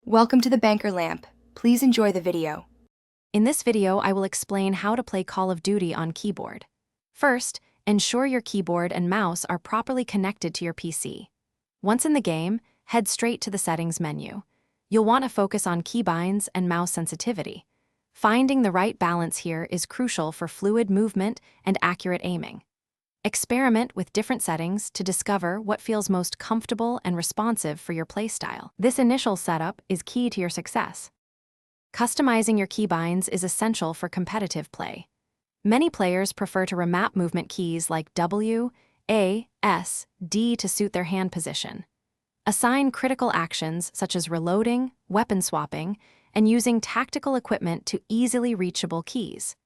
Welcome to the Banker Lamp. Please enjoy the video. In this video, I will explain how to play Call of Duty on keyboard. First, ensure your keyboard and mouse are properly connected to your PC. Once in the game, head straight to the Settings menu. You'll want to focus on keybinds and mouse sensitivity. Finding the right balance here is crucial for fluid movement and accurate aiming. Experiment with different settings to discover what feels most comfortable and responsive for your playstyle. This initial setup is key to your success. Customizing your keybinds is essential for competitive play. Many players prefer to remap movement keys like W, A, S, D to suit their hand position. Assign critical actions such as reloading, weapon swapping, and using tactical equipment to easily reachable keys.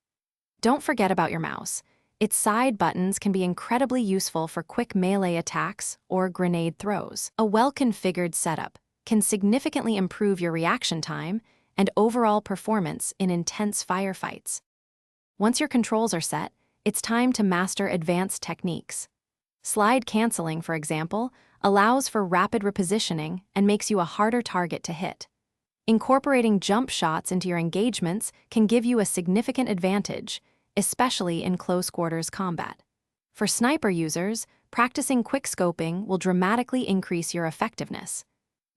Don't forget about your mouse. Its side buttons can be incredibly useful for quick melee attacks or grenade throws. A well-configured setup can significantly improve your reaction time and overall performance in intense firefights. Once your controls are set, it's time to master advanced techniques. Slide canceling, for example, allows for rapid repositioning and makes you a harder target to hit. Incorporating jump shots into your engagements can give you a significant advantage, especially in close-quarters combat. For sniper users, practicing quick-scoping will dramatically increase your effectiveness.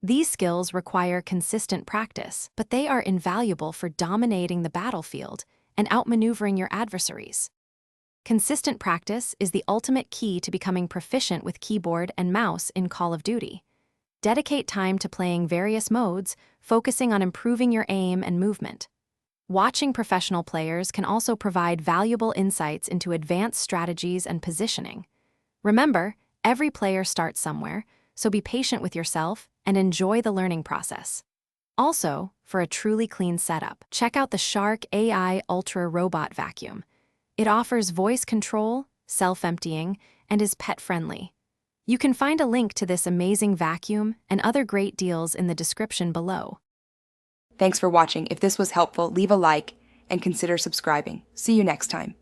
These skills require consistent practice, but they are invaluable for dominating the battlefield and outmaneuvering your adversaries. Consistent practice is the ultimate key to becoming proficient with keyboard and mouse in Call of Duty. Dedicate time to playing various modes, focusing on improving your aim and movement. Watching professional players can also provide valuable insights into advanced strategies and positioning. Remember, every player starts somewhere, so be patient with yourself and enjoy the learning process. Also, for a truly clean setup, check out the Shark AI Ultra Robot Vacuum. It offers voice control, self-emptying, and is pet-friendly. You can find a link to this amazing vacuum and other great deals in the description below. Thanks for watching. If this was helpful, leave a like and consider subscribing. See you next time.